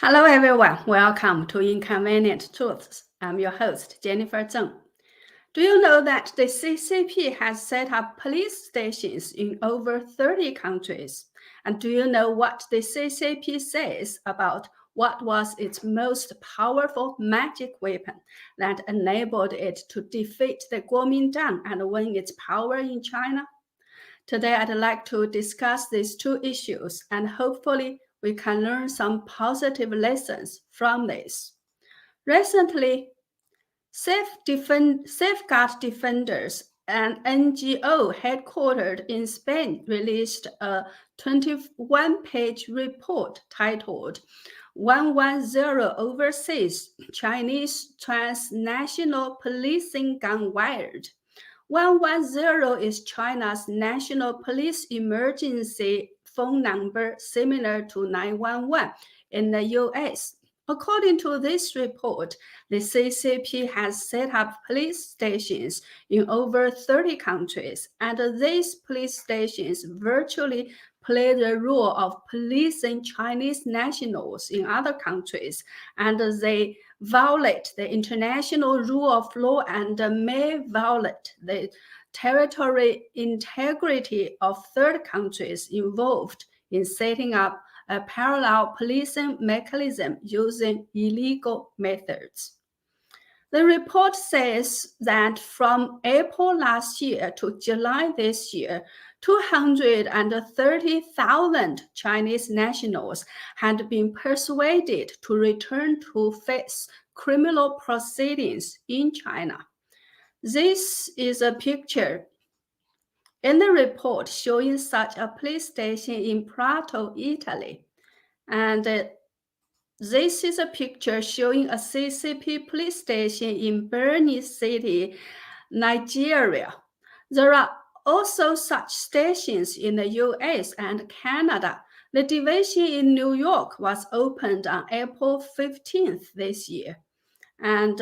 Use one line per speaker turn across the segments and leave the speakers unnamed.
Hello everyone, welcome to Inconvenient Truths. I'm your host, Jennifer Zeng. Do you know that the CCP has set up police stations in over 30 countries? And do you know what the CCP says about what was its most powerful magic weapon that enabled it to defeat the Kuomintang and win its power in China? Today, I'd like to discuss these two issues, and hopefully we can learn some positive lessons from this. Recently, Safeguard Defenders, an NGO headquartered in Spain, released a 21-page report titled 110 Overseas Chinese Transnational Policing Gone Wild. 110 is China's national police emergency phone number, similar to 911 in the US. According to this report, the CCP has set up police stations in over 30 countries, and these police stations virtually play the role of policing Chinese nationals in other countries, and they violate the international rule of law and may violate the territorial integrity of third countries involved in setting up a parallel policing mechanism using illegal methods. The report says that from April last year to July this year, 230,000 Chinese nationals had been persuaded to return to face criminal proceedings in China. This is a picture in the report showing such a police station in Prato, Italy. And this is a picture showing a CCP police station in Birni City, Nigeria. There are also such stations in the US and Canada. The division in New York was opened on April 15th this year. And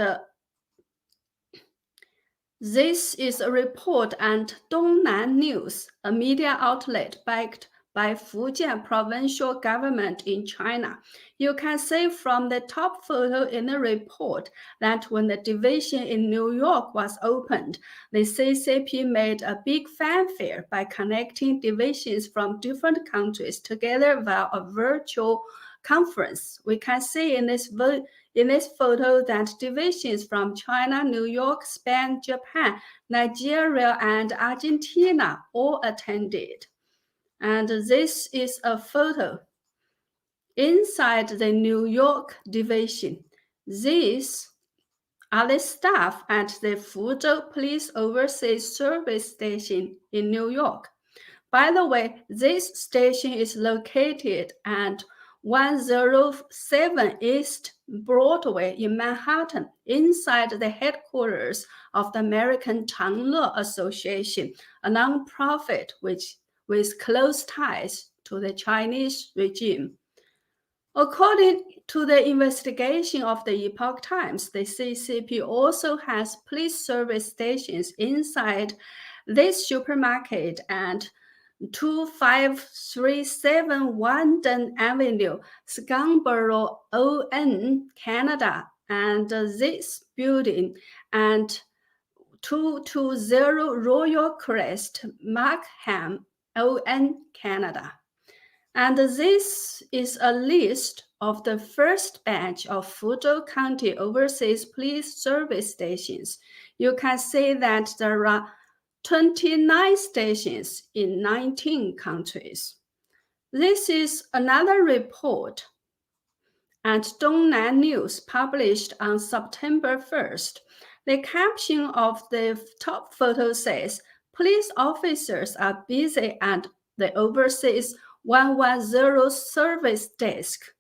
this is a report on Dongnan News, a media outlet backed by Fujian provincial government in China. You can see from the top photo in the report that when the division in New York was opened, the CCP made a big fanfare by connecting divisions from different countries together via a virtual conference. We can see in this photo that divisions from China, New York, Spain, Japan, Nigeria, and Argentina all attended. And this is a photo inside the New York division. These are the staff at the Fuzhou Police Overseas Service Station in New York. By the way, this station is located at 107 East Broadway in Manhattan, inside the headquarters of the American Changle Association, a nonprofit with close ties to the Chinese regime. According to the investigation of the Epoch Times, the CCP also has police service stations inside this supermarket and 2537 Wanden Avenue, Scarborough, ON, Canada, and this building, and 220 Royal Crest, Markham, ON, Canada. And this is a list of the first batch of Fuzhou County Overseas Police Service stations. You can see that there are 29 stations in 19 countries. This is another report at Dongnan News published on September 1st. The caption of the top photo says, "Police officers are busy at the Overseas 110 service desk."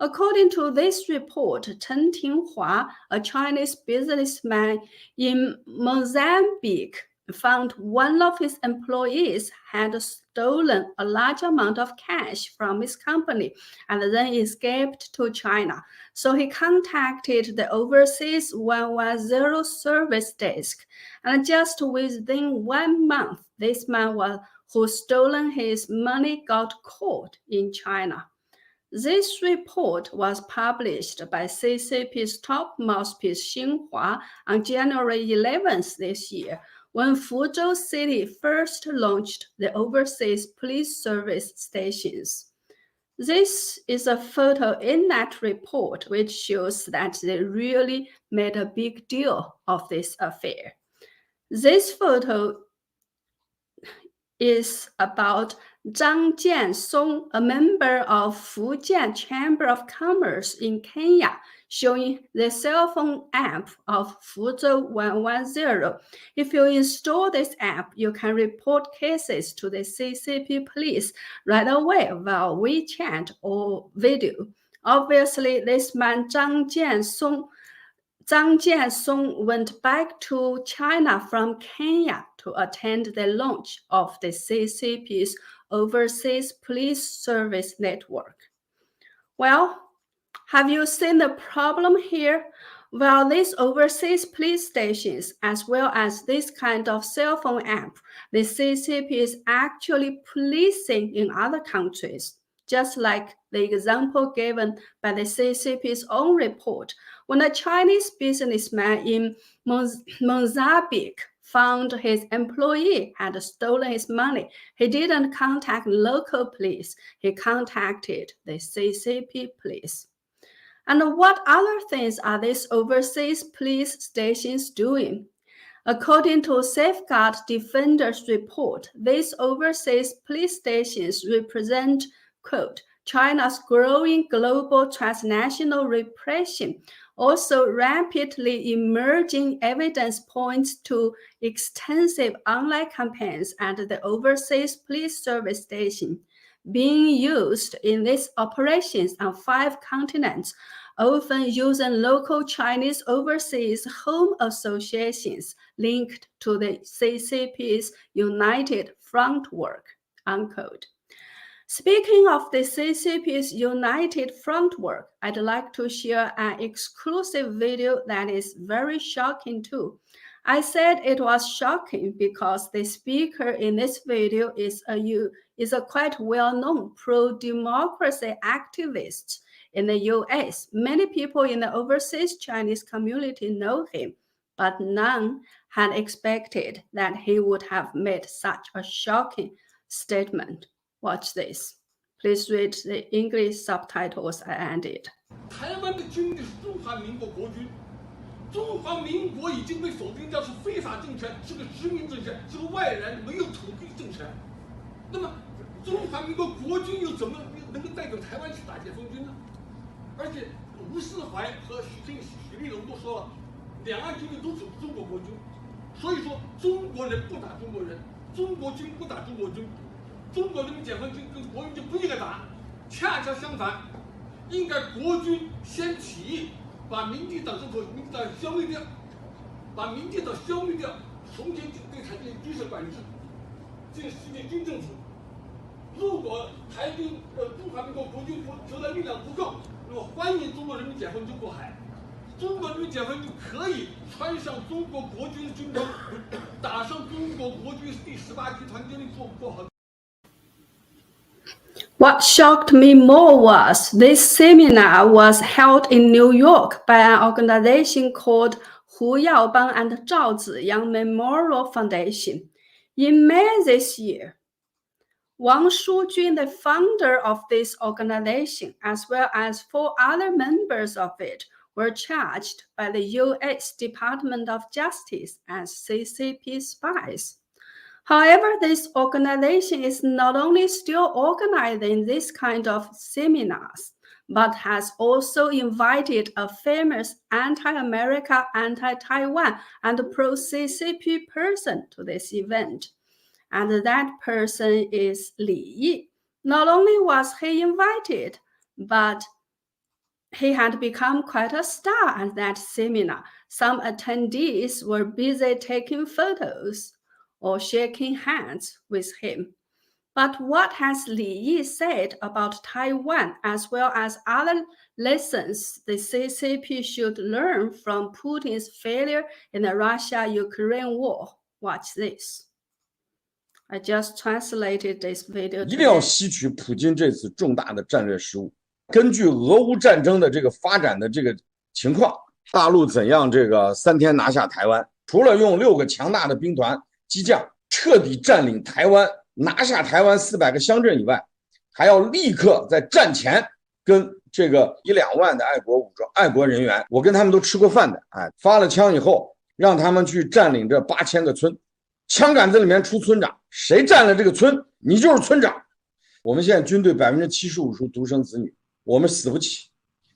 According to this report, Chen Tinghua, a Chinese businessman in Mozambique, found one of his employees had stolen a large amount of cash from his company and then escaped to China. So he contacted the Overseas 110 service desk, and just within 1 month, this man who stolen his money got caught in China. This report was published by CCP's top mouthpiece Xinhua on January 11th this year, when Fuzhou City first launched the overseas police service stations. This is a photo in that report which shows that they really made a big deal of this affair. This photo is about Zhang Jiansong, a member of Fujian Chamber of Commerce in Kenya, showing the cell phone app of Fuzhou 110. If you install this app, you can report cases to the CCP police right away via WeChat or video. Obviously, this man Zhang Jiansong went back to China from Kenya to attend the launch of the CCP's Overseas Police Service Network. Well, have you seen the problem here? Well, these overseas police stations, as well as this kind of cell phone app, the CCP is actually policing in other countries, just like the example given by the CCP's own report. When a Chinese businessman in Mozambique found his employee had stolen his money, he didn't contact local police, he contacted the CCP police. And what other things are these overseas police stations doing? According to Safeguard Defender's report, these overseas police stations represent, quote, China's growing global transnational repression. Also, rapidly emerging evidence points to extensive online campaigns and the overseas police service station being used in these operations on 5 continents, often using local Chinese overseas home associations linked to the CCP's United Front work, unquote. Speaking of the CCP's United Front work, I'd like to share an exclusive video that is very shocking too. I said it was shocking because the speaker in this video is a quite well-known pro-democracy activist in the US. Many people in the overseas Chinese community know him, but none had expected that he would have made such a shocking statement. Watch this. Please read the English subtitles I added.
台湾的军队是中华民国国军，中华民国已经被否定掉是非法政权，是个殖民政权，是个外来没有土地政权。那么中华民国国军又怎么能够代表台湾去打解放军呢？而且吴世怀和许立龙都说了，两岸军队都属中国国军，所以说中国人不打中国人，中国军不打中国军。 中国人民解放军跟国军就不应该打，恰恰相反，应该国军先起义，把民进党消灭掉，把民进党消灭掉，重新对台进行军事管制，这是军政府。如果台军中华民国国军求的力量不够，那么欢迎中国人民解放军过海。 中国人民解放军可以穿上中国国军的军装，打上中国国军第18集团军的做好。
What shocked me more was this seminar was held in New York by an organization called Hu Yaobang and Zhao Ziyang Memorial Foundation. In May this year, Wang Shujun, the founder of this organization, as well as 4 other members of it, were charged by the U.S. Department of Justice as CCP spies. However, this organization is not only still organizing this kind of seminars, but has also invited a famous anti-America, anti-Taiwan, and pro-CCP person to this event. And that person is Li Yi. Not only was he invited, but he had become quite a star at that seminar. Some attendees were busy taking photos or shaking hands with him. But what has Li Yi said about Taiwan, as well as other lessons the CCP should learn from Putin's failure in the Russia-Ukraine war? Watch this. I just translated this video.
一定要吸取普京这次重大的战略失误，根据俄乌战争的这个发展的这个情况，大陆怎样这个3天拿下台湾？除了用6个强大的兵团激将彻底占领台湾，拿下台湾400个乡镇以外，还要立刻在战前跟这个1、2万的爱国武装、爱国人员，我跟他们都吃过饭的，发了枪以后，让他们去占领这8000个村，枪杆子里面出村长，谁占了这个村，你就是村长。我们现在军队75%是独生子女，我们死不起。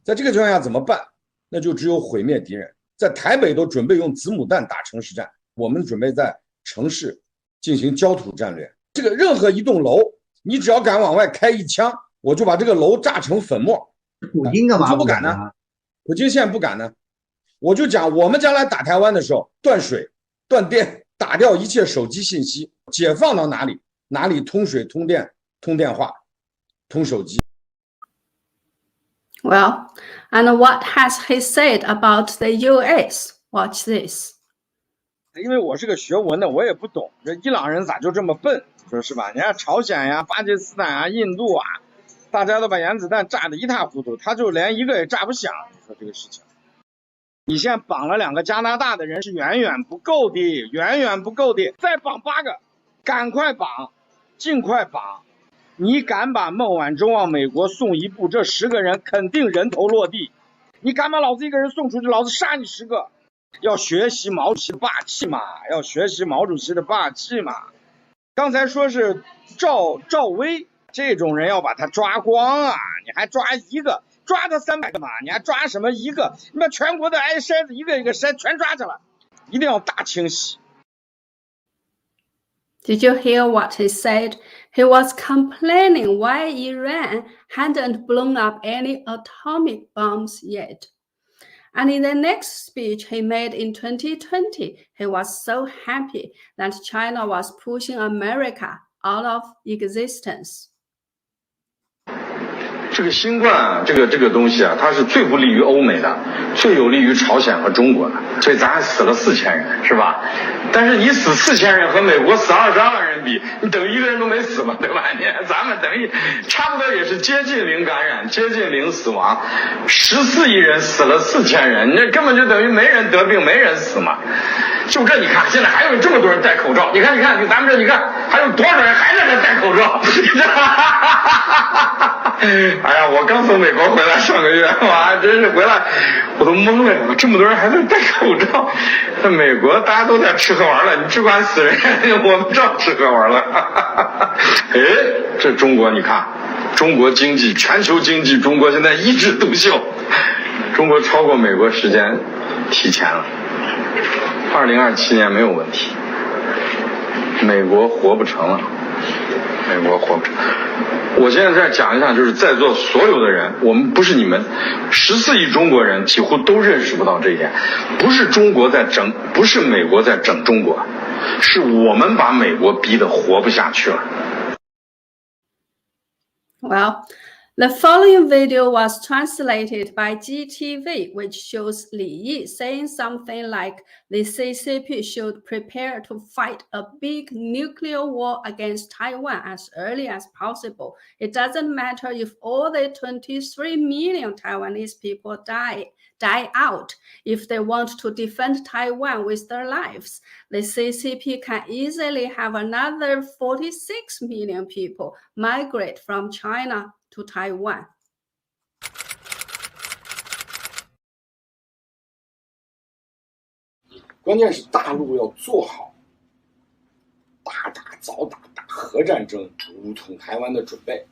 在这个情况下怎么办？那就只有毁灭敌人。在台北都准备用子母弹打城市战，我们准备在城市进行焦土战略。这个任何一栋楼，你只要敢往外开一枪，我就把这个楼炸成粉末。
普京干嘛
不敢呢？普京现在不敢呢。我就讲，我们将来打台湾的时候，断水、断电，打掉一切手机信息，解放到哪里，哪里通水、通电、通电话、通手机。
Well, and what has he said about the U.S.? Watch this.
因为我是个学文的，我也不懂，这伊朗人咋就这么笨，说是吧？你看朝鲜呀、巴基斯坦啊、印度啊，大家都把原子弹炸得一塌糊涂，他就连一个也炸不响。你说这个事情，你现在绑了2个加拿大的人是远远不够的，远远不够的，再绑8个，赶快绑，尽快绑。你敢把孟晚舟往美国送一步，这10个人肯定人头落地。你敢把老子一个人送出去，老子杀你10个。要学习毛主席的霸气嘛，要学习毛主席的霸气嘛。刚才说是赵薇这种人要把他抓光啊，你还抓一个，抓他300个嘛，你还抓什么一个？你把全国的挨筛子一个一个筛全抓去了，一定要大清洗。
Did you hear what he said? He was complaining why Iran hadn't blown up any atomic bombs yet. And in the next speech he made in 2020, he was so happy that China was pushing America out of existence.
这个新冠啊，这个东西啊，它是最不利于欧美的，最有利于朝鲜和中国的，所以咱还死了4000人，是吧？但是你死4000人和美国死22万人比，你等于一个人都没死嘛，对吧？咱们等于差不多也是接近0感染，接近0死亡，14亿人死了4000人，那根本就等于没人得病，没人死嘛。就这你看，现在还有这么多人戴口罩，你看，咱们这你看还有多少人还在这戴口罩？哎呀，我刚从美国回来上个月，哇，真是回来我都懵了，这么多人还在戴口罩。在美国大家都在吃喝玩乐，你只管死人，我们照吃喝玩乐。哎，这中国你看，中国经济，全球经济，中国现在一枝独秀，中国超过美国时间提前了，2027年没有问题，美国活不成了，美国活不成。我现在再讲一下，就是在座所有的人，我们不是你们14亿中国人几乎都认识不到这一点，不是中国在整，不是美国在整中国，是我们把美国逼得活不下去了。
Well, the following video was translated by GTV, which shows Li Yi saying something like the CCP should prepare to fight a big nuclear war against Taiwan as early as possible. It doesn't matter if all the 23 million Taiwanese people die out. If they want to defend Taiwan with their lives, the CCP can easily have another 46 million people migrate from China to Taiwan.
关键是大陆要做好早打核战争武统台湾的准备，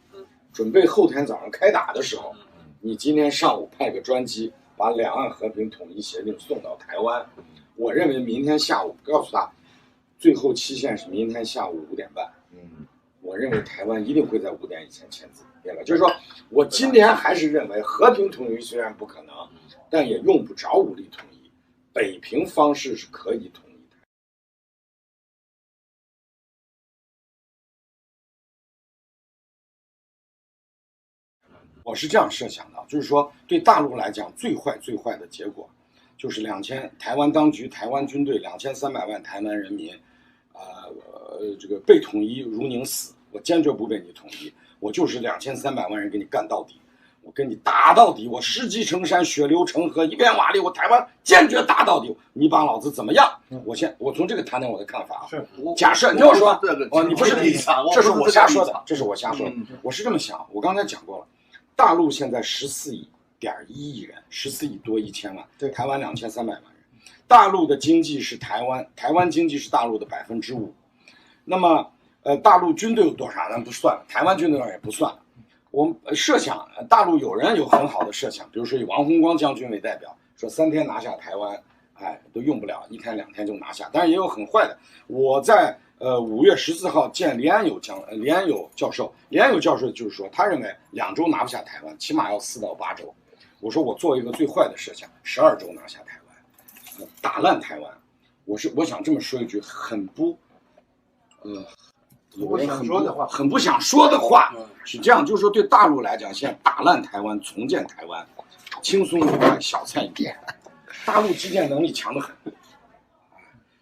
准备后天早上开打的时候，你今天上午派个专机把两岸和平统一协定送到台湾。我认为明天下午告诉他，最后期限是明天下午5点半。我认为台湾一定会在5点以前签字，明白？就是说我今天还是认为和平统一虽然不可能，但也用不着武力统一，北平方式是可以统一的。我是这样设想的，就是说对大陆来讲，最坏的结果就是台湾当局、台湾军队2300万台湾人民，这个被统一如宁死。我坚决不被你统一，我就是2300万人给你干到底。我跟你打到底，我世纪成山，血流成河，一片瓦砾，我台湾坚决打到底，你帮老子怎么样？我从这个谈谈我的看法啊。
是，
假设你听我说，你不是
立场，
这是我瞎说的，这是我瞎说的，我是这么想，我刚才讲过了，大陆现在14.1亿人，14亿多1000万，对，台湾2300万人，大陆的经济是台湾经济是大陆的5%，那么大陆军队有多少咱不算了，台湾军队也不算了。我们设想，大陆有人有很好的设想，比如说以王洪光将军为代表，说3天拿下台湾，都用不了1天2天就拿下。当然也有很坏的。我在5月14号见连安友教授，连安友教授就是说，他认为2周拿不下台湾，起码要4到8周。我说我做一个最坏的设想，12周拿下台湾，打烂台湾。我想这么说一句很不想说的话，是这样，就是说对大陆来讲，现在打烂台湾，重建台湾，轻松愉快，小菜一碟。大陆基建能力强得很。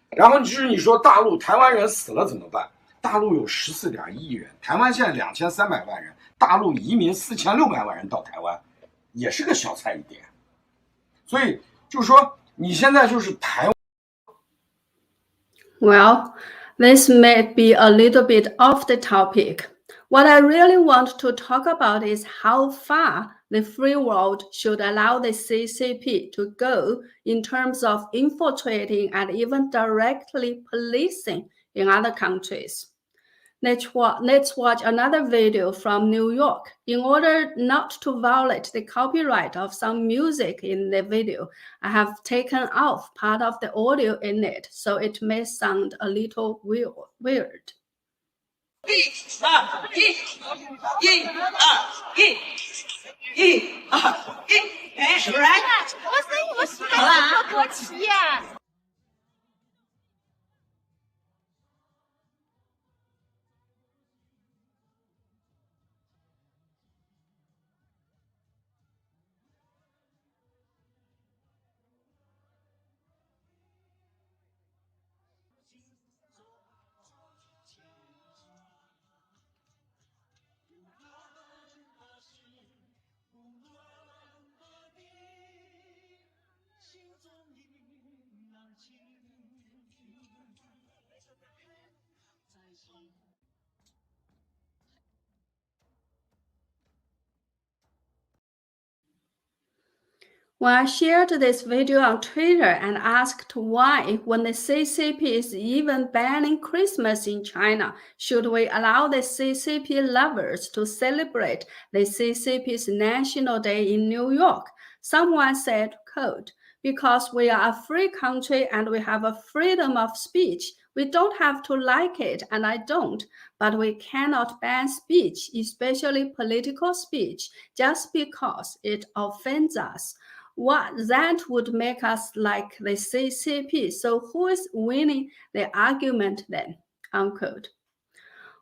然后你说大陆台湾人死了怎么办？大陆有14.1亿人，台湾现在2300万人，大陆移民4600万人到台湾，也是个小菜一碟。所以就是说，你现在就是台湾。
Well, this may be a little bit off the topic. What I really want to talk about is how far the free world should allow the CCP to go in terms of infiltrating and even directly policing in other countries. Let's watch another video from New York. In order not to violate the copyright of some music in the video, I have taken off part of the audio in it, so it may sound a little weird.
1、2、1、1、2、1、1、2、1。When
I shared this video on Twitter and asked why, when the CCP is even banning Christmas in China, should we allow the CCP lovers to celebrate the CCP's National Day in New York? Someone said, quote, because we are a free country and we have a freedom of speech. We don't have to like it, and I don't, but we cannot ban speech, especially political speech, just because it offends us. That would make us like the CCP. So who is winning the argument then? Unquote.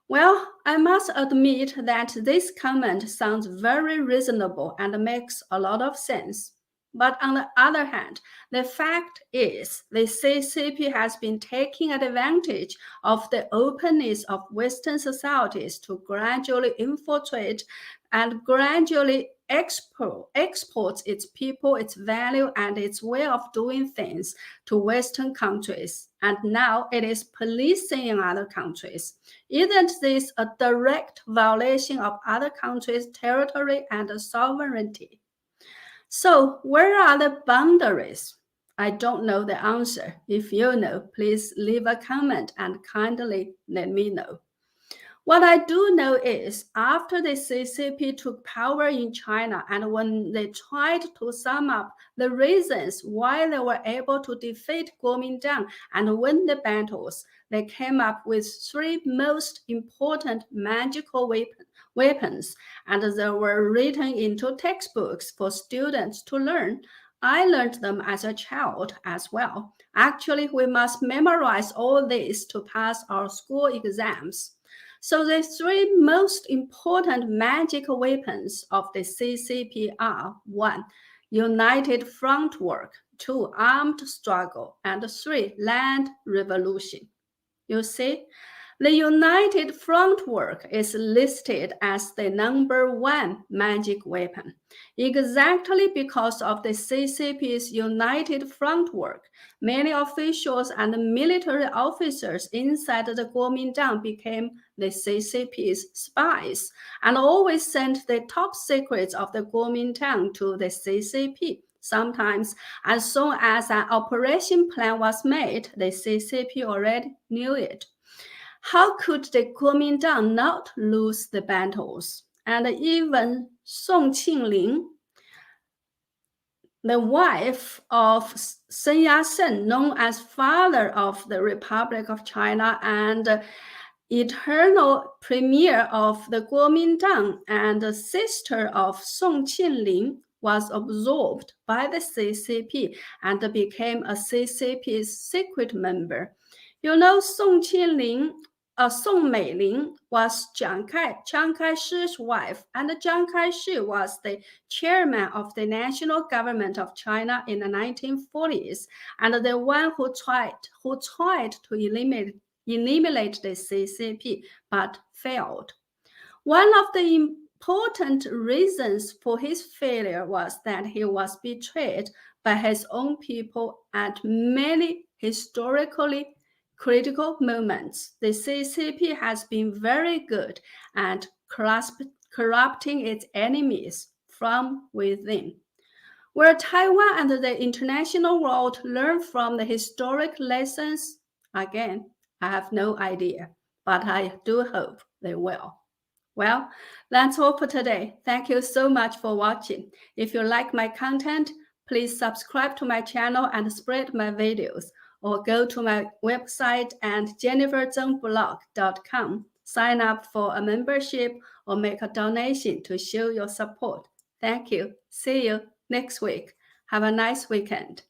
Well, I must admit that this comment sounds very reasonable and makes a lot of sense. But on the other hand, the fact is the CCP has been taking advantage of the openness of Western societies to gradually infiltrate and gradually exports its people, its value, and its way of doing things to Western countries. And now it is policing in other countries. Isn't this a direct violation of other countries' territory and sovereignty? So where are the boundaries? I don't know the answer. If you know, please leave a comment and kindly let me know. What I do know is after the CCP took power in China and when they tried to sum up the reasons why they were able to defeat Kuomintang and win the battles, they came up with 3 most important magical weapons, and they were written into textbooks for students to learn. I learned them as a child as well. Actually, we must memorize all this to pass our school exams. So the 3 most important magical weapons of the CCP are 1. United front work, 2. Armed struggle, and 3. Land revolution. You see, The United Front work is listed as the #1 magic weapon, exactly because of the CCP's United Front work. Many officials and military officers inside the Kuomintang became the CCP's spies and always sent the top secrets of the Kuomintang to the CCP. Sometimes, as soon as an operation plan was made, the CCP already knew it. How could the Kuomintang not lose the battles? And even Song Ching-ling, the wife of Sun Yat-sen, known as father of the Republic of China and eternal premier of the Kuomintang and the sister of Song Ching-ling, was absorbed by the CCP and became a CCP's secret member. You know, Song Mei-ling was Chiang Kai-shek's wife, and Chiang Kai-shek was the chairman of the national government of China in the 1940s, and the one who tried to eliminate the CCP but failed. One of the important reasons for his failure was that he was betrayed by his own people at many historically critical moments. The CCP has been very good at corrupting its enemies from within. Will Taiwan and the international world learn from the historic lessons? Again, I have no idea, but I do hope they will. Well, that's all for today. Thank you so much for watching. If you like my content, please subscribe to my channel and spread my videos, or go to my website and jenniferzengblog.com. Sign up for a membership or make a donation to show your support. Thank you. See you next week. Have a nice weekend.